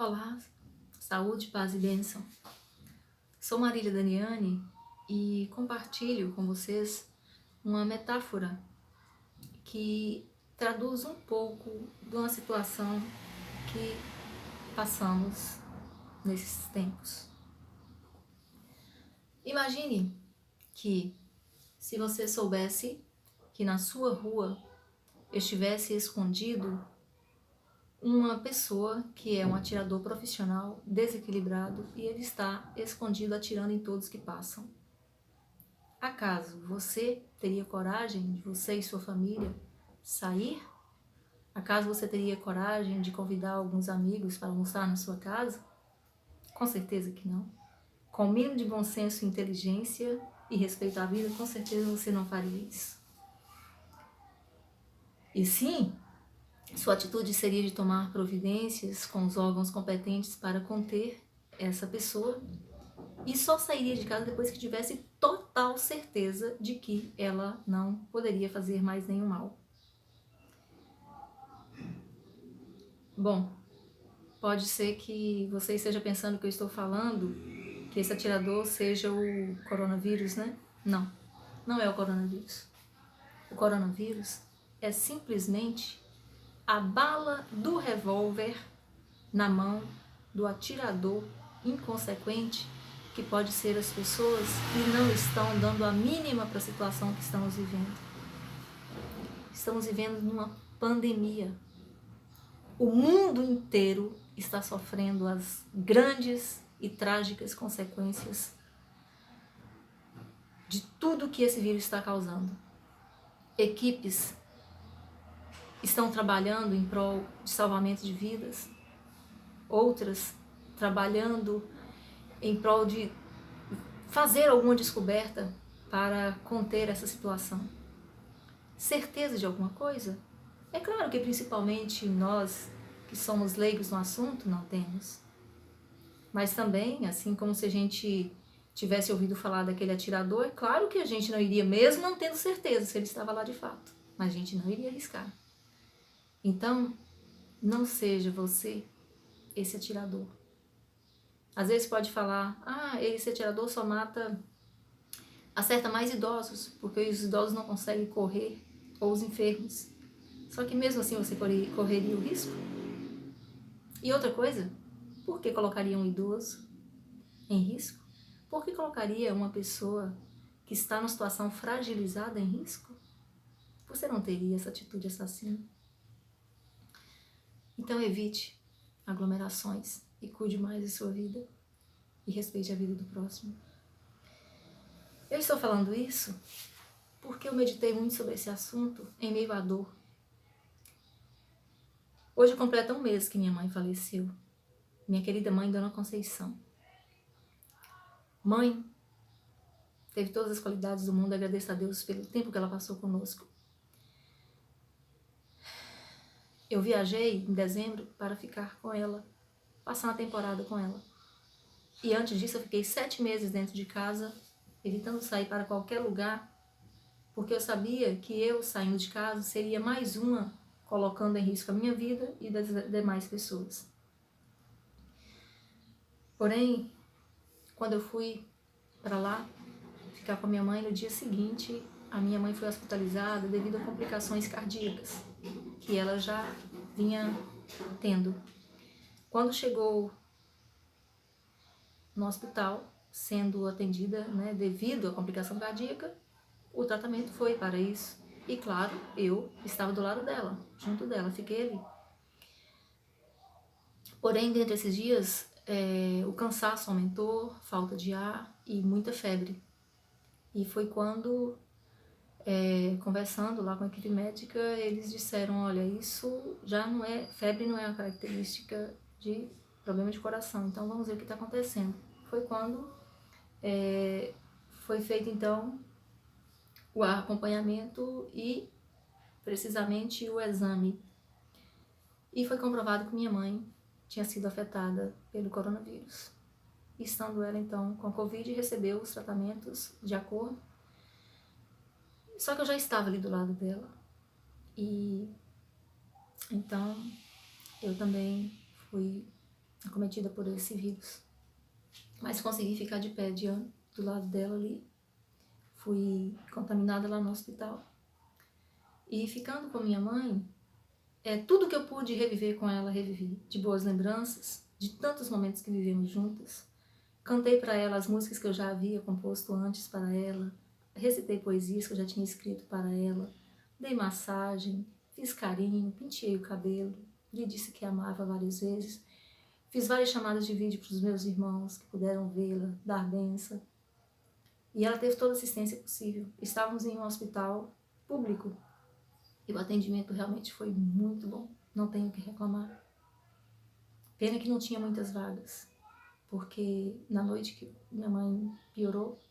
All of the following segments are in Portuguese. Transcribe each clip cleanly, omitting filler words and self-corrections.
Olá, saúde, paz e bênção. Sou Marília Daniane e compartilho com vocês uma metáfora que traduz um pouco de uma situação que passamos nesses tempos. Imagine que se você soubesse que na sua rua estivesse escondido uma pessoa que é um atirador profissional desequilibrado e ele está escondido atirando em todos que passam. Acaso você teria coragem de você e sua família sair? Acaso você teria coragem de convidar alguns amigos para almoçar na sua casa? Com certeza que não. Com o mínimo de bom senso, inteligência e respeito à vida, com certeza você não faria isso. E sim, sua atitude seria de tomar providências com os órgãos competentes para conter essa pessoa e só sairia de casa depois que tivesse total certeza de que ela não poderia fazer mais nenhum mal. Bom, pode ser que você esteja pensando que eu estou falando que esse atirador seja o coronavírus, né? Não, não é o coronavírus. O coronavírus é simplesmente a bala do revólver na mão do atirador inconsequente que pode ser as pessoas que não estão dando a mínima para a situação que estamos vivendo. Estamos vivendo numa pandemia. O mundo inteiro está sofrendo as grandes e trágicas consequências de tudo que esse vírus está causando. Equipes estão trabalhando em prol de salvamento de vidas, outras trabalhando em prol de fazer alguma descoberta para conter essa situação. Certeza de alguma coisa? É claro que principalmente nós que somos leigos no assunto não temos. Mas também, assim como se a gente tivesse ouvido falar daquele atirador, é claro que a gente não iria, mesmo não tendo certeza se ele estava lá de fato, mas a gente não iria arriscar. Então, não seja você esse atirador. Às vezes pode falar, esse atirador só acerta mais idosos, porque os idosos não conseguem correr, ou os enfermos. Só que mesmo assim você correria o risco? E outra coisa, por que colocaria um idoso em risco? Por que colocaria uma pessoa que está numa situação fragilizada em risco? Você não teria essa atitude assassina. Então evite aglomerações e cuide mais de sua vida e respeite a vida do próximo. Eu estou falando isso porque eu meditei muito sobre esse assunto em meio à dor. Hoje completa um mês que minha mãe faleceu. Minha querida mãe, Dona Conceição. Mãe teve todas as qualidades do mundo, agradeço a Deus pelo tempo que ela passou conosco. Eu viajei em dezembro para ficar com ela, passar uma temporada com ela. E antes disso eu fiquei 7 meses dentro de casa, evitando sair para qualquer lugar, porque eu sabia que eu saindo de casa seria mais uma colocando em risco a minha vida e das demais pessoas. Porém, quando eu fui para lá ficar com a minha mãe, no dia seguinte a minha mãe foi hospitalizada devido a complicações cardíacas que ela já vinha tendo. Quando chegou no hospital, sendo atendida, devido à complicação cardíaca, o tratamento foi para isso. E claro, eu estava do lado dela, junto dela, fiquei ali. Porém, dentro desses dias, o cansaço aumentou, falta de ar e muita febre. E foi quando, conversando lá com a equipe médica, eles disseram, olha, isso já não é, febre não é uma característica de problema de coração, então vamos ver o que está acontecendo. Foi quando foi feito então o acompanhamento e precisamente o exame. E foi comprovado que minha mãe tinha sido afetada pelo coronavírus. Estando ela então com Covid, recebeu os tratamentos de acordo. Só que eu já estava ali do lado dela. E então eu também fui acometida por esse vírus. Mas consegui ficar de pé do lado dela ali. Fui contaminada lá no hospital. E ficando com minha mãe, tudo que eu pude reviver com ela, revivi. De boas lembranças, de tantos momentos que vivemos juntas. Cantei para ela as músicas que eu já havia composto antes para ela. Recitei poesias que eu já tinha escrito para ela. Dei massagem, fiz carinho, penteei o cabelo. Lhe disse que amava várias vezes. Fiz várias chamadas de vídeo para os meus irmãos que puderam vê-la, dar benção. E ela teve toda a assistência possível. Estávamos em um hospital público e o atendimento realmente foi muito bom. Não tenho o que reclamar. Pena que não tinha muitas vagas, porque na noite que minha mãe piorou,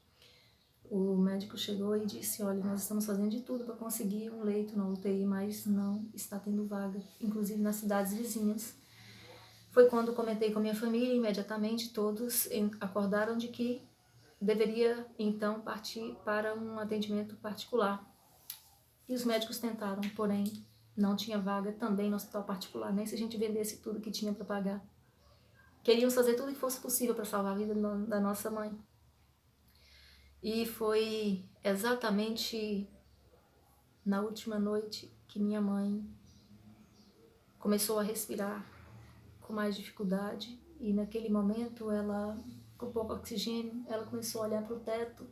o médico chegou e disse: olha, nós estamos fazendo de tudo para conseguir um leito na UTI, mas não está tendo vaga, inclusive nas cidades vizinhas. Foi quando comentei com a minha família, imediatamente todos acordaram de que deveria então partir para um atendimento particular. E os médicos tentaram, porém não tinha vaga também no hospital particular, nem se a gente vendesse tudo que tinha para pagar. Queríamos fazer tudo que fosse possível para salvar a vida da nossa mãe. E foi exatamente na última noite que minha mãe começou a respirar com mais dificuldade. E naquele momento, ela, com pouco oxigênio, ela começou a olhar para o teto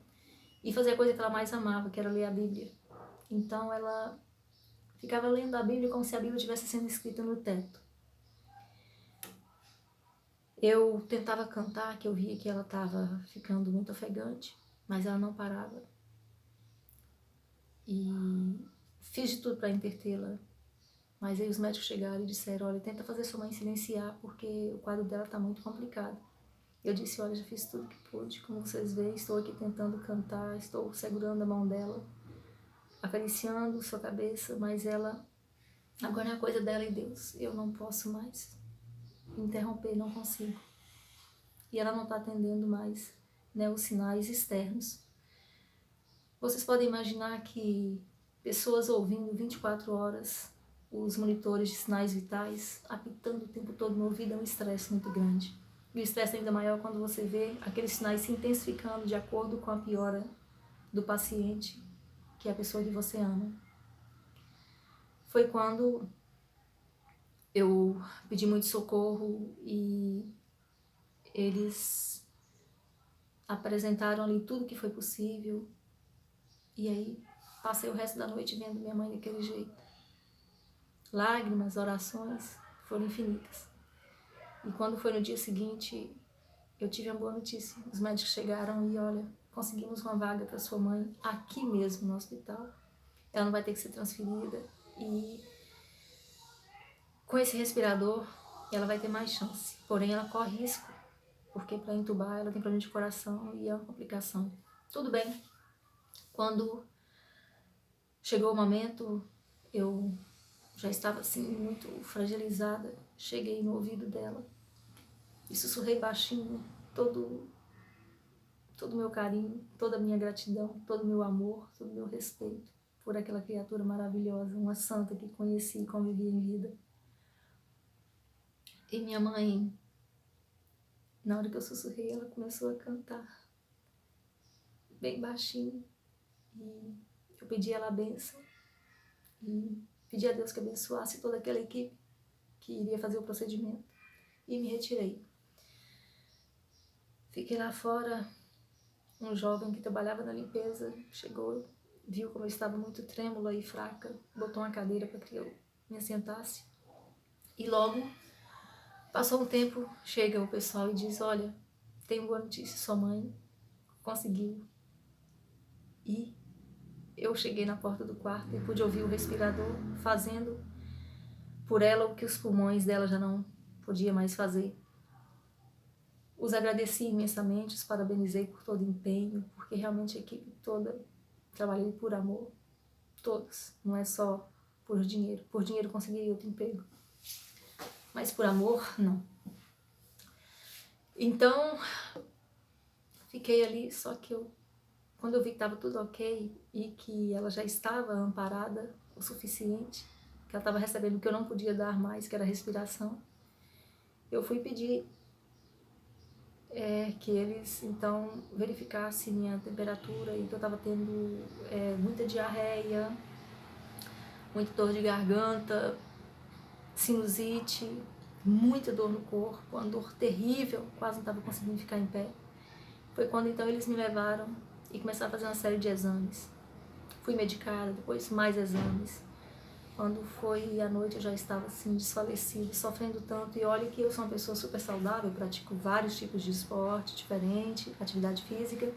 e fazer a coisa que ela mais amava, que era ler a Bíblia. Então ela ficava lendo a Bíblia como se a Bíblia estivesse sendo escrita no teto. Eu tentava cantar, que eu via que ela estava ficando muito ofegante, mas ela não parava. E fiz de tudo para entretê-la. Mas aí os médicos chegaram e disseram: olha, tenta fazer sua mãe silenciar, porque o quadro dela está muito complicado. Eu disse: olha, já fiz tudo que pude, como vocês veem, estou aqui tentando cantar, estou segurando a mão dela, acariciando sua cabeça, mas ela, agora é a coisa dela e Deus, eu não posso mais interromper, não consigo. E ela não está atendendo mais, né, os sinais externos. Vocês podem imaginar que pessoas ouvindo 24 horas os monitores de sinais vitais, apitando o tempo todo no ouvido, é um estresse muito grande. E o estresse ainda maior quando você vê aqueles sinais se intensificando de acordo com a piora do paciente, que é a pessoa que você ama. Foi quando eu pedi muito socorro e eles apresentaram ali tudo que foi possível. E aí passei o resto da noite vendo minha mãe daquele jeito. Lágrimas, orações foram infinitas. E quando foi no dia seguinte, eu tive uma boa notícia. Os médicos chegaram e, olha, conseguimos uma vaga para sua mãe aqui mesmo no hospital. Ela não vai ter que ser transferida e com esse respirador ela vai ter mais chance. Porém, ela corre risco, porque para entubar ela tem problema de coração e é uma complicação. Tudo bem. Quando chegou o momento, eu já estava assim muito fragilizada. Cheguei no ouvido dela e sussurrei baixinho todo o meu carinho, toda a minha gratidão, todo o meu amor, todo o meu respeito por aquela criatura maravilhosa, uma santa que conheci e convivi em vida. E minha mãe, na hora que eu sussurrei, ela começou a cantar bem baixinho. E eu pedi ela a bênção e pedi a Deus que abençoasse toda aquela equipe que iria fazer o procedimento. E me retirei. Fiquei lá fora. Um jovem que trabalhava na limpeza chegou, viu como eu estava muito trêmula e fraca, botou uma cadeira para que eu me assentasse. E logo, passou um tempo, chega o pessoal e diz: olha, tenho boa notícia, sua mãe conseguiu. E eu cheguei na porta do quarto e pude ouvir o respirador fazendo por ela o que os pulmões dela já não podia mais fazer. Os agradeci imensamente, os parabenizei por todo o empenho, porque realmente a equipe toda trabalhei por amor, todos, não é só por dinheiro. Por dinheiro conseguiria outro emprego, mas por amor, não. Então, fiquei ali, só que quando eu vi que estava tudo ok e que ela já estava amparada o suficiente, que ela estava recebendo o que eu não podia dar mais, que era respiração, eu fui pedir que eles então verificassem minha temperatura e que eu estava tendo muita diarreia, muita dor de garganta, sinusite, muita dor no corpo, uma dor terrível, quase não estava conseguindo ficar em pé. Foi quando então eles me levaram e começaram a fazer uma série de exames. Fui medicada, depois mais exames. Quando foi à noite eu já estava assim desfalecida, sofrendo tanto. E olha que eu sou uma pessoa super saudável, pratico vários tipos de esporte diferente, atividade física.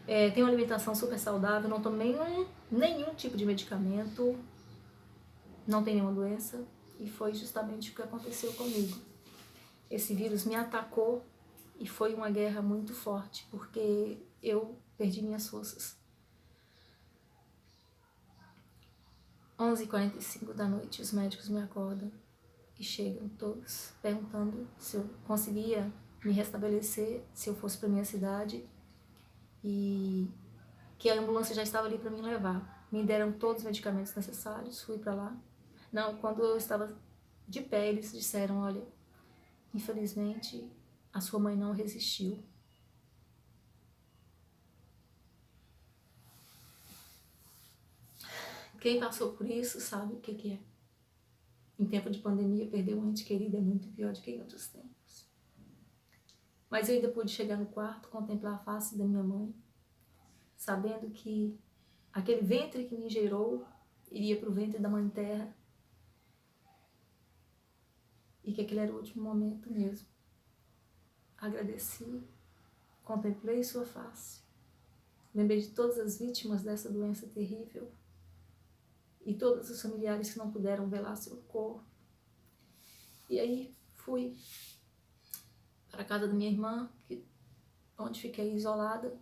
Tenho uma alimentação super saudável, não tomo nenhum tipo de medicamento, não tenho nenhuma doença. E foi justamente o que aconteceu comigo. Esse vírus me atacou e foi uma guerra muito forte, porque eu perdi minhas forças. 11h45 da noite, os médicos me acordam e chegam todos perguntando se eu conseguia me restabelecer, se eu fosse para minha cidade e que a ambulância já estava ali para me levar. Me deram todos os medicamentos necessários, fui para lá. Não, quando eu estava de pé, eles disseram, olha, infelizmente a sua mãe não resistiu. Quem passou por isso sabe o que é. Em tempo de pandemia, perder um ente querido é muito pior do que em outros tempos. Mas eu ainda pude chegar no quarto, contemplar a face da minha mãe, sabendo que aquele ventre que me gerou iria para o ventre da Mãe Terra e que aquele era o último momento mesmo. Agradeci, contemplei sua face, lembrei de todas as vítimas dessa doença terrível e todos os familiares que não puderam velar seu corpo. E aí fui para a casa da minha irmã, onde fiquei isolada.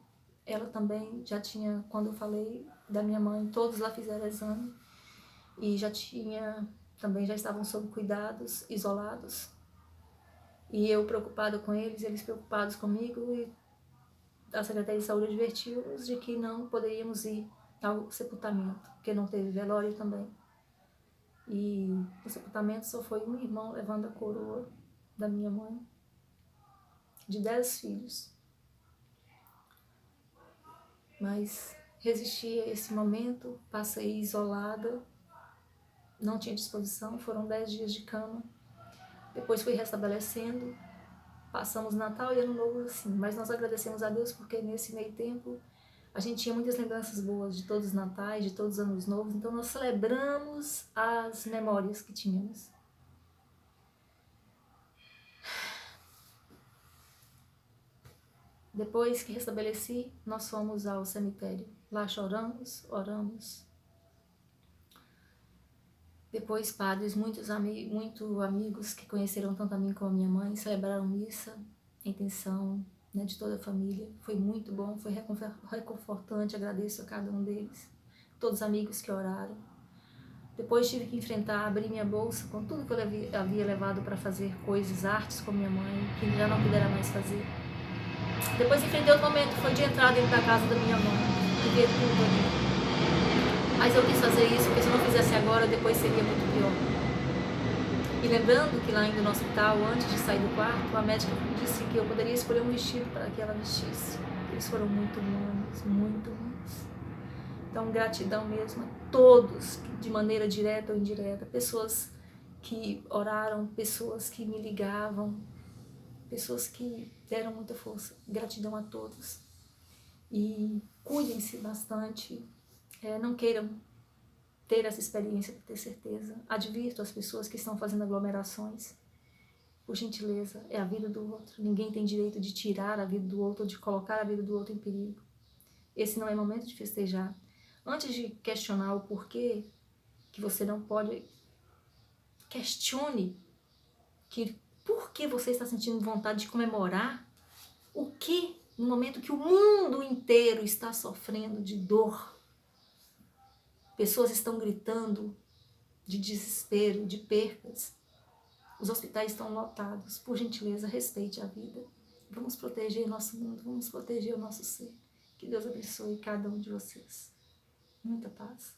Ela também já tinha, quando eu falei da minha mãe, todos lá fizeram exame e também já estavam sob cuidados, isolados. E eu preocupada com eles preocupados comigo, e a Secretaria de Saúde advertiu-nos de que não poderíamos ir ao sepultamento, porque não teve velório também. E o sepultamento só foi um irmão levando a coroa da minha mãe, de 10 filhos. Mas resisti a esse momento, passei isolada, não tinha disposição, foram 10 dias de cama. Depois fui restabelecendo, passamos Natal e Ano Novo assim, mas nós agradecemos a Deus porque nesse meio tempo a gente tinha muitas lembranças boas de todos os natais, de todos os anos novos, então nós celebramos as memórias que tínhamos. Depois que restabeleci, nós fomos ao cemitério. Lá choramos, oramos. Depois padres, muitos amigos que conheceram tanto a mim como a minha mãe, celebraram missa em intenção, né, de toda a família. Foi muito bom, foi reconfortante, agradeço a cada um deles. Todos os amigos que oraram. Depois tive que enfrentar, abrir minha bolsa com tudo que eu havia levado para fazer coisas, artes com minha mãe, que já não pudera mais fazer. Depois enfrentei outro momento, foi de entrar dentro da casa da minha mãe e ver tudo ali. Mas eu quis fazer isso, porque se eu não fizesse agora, depois seria muito pior. E lembrando que lá ainda no hospital, antes de sair do quarto, a médica disse que eu poderia escolher um vestido para que ela vestisse. Eles foram muito humanos, muito humanos. Então, gratidão mesmo a todos, de maneira direta ou indireta, pessoas que oraram, pessoas que me ligavam, pessoas que deram muita força. Gratidão a todos. E cuidem-se bastante, não queiram ter essa experiência para ter certeza. Advirto as pessoas que estão fazendo aglomerações. Por gentileza, é a vida do outro. Ninguém tem direito de tirar a vida do outro ou de colocar a vida do outro em perigo. Esse não é momento de festejar. Antes de questionar o porquê que você não pode, questione por que você está sentindo vontade de comemorar o que, no momento que o mundo inteiro está sofrendo de dor. Pessoas estão gritando de desespero, de percas. Os hospitais estão lotados. Por gentileza, respeite a vida. Vamos proteger nosso mundo, vamos proteger o nosso ser. Que Deus abençoe cada um de vocês. Muita paz.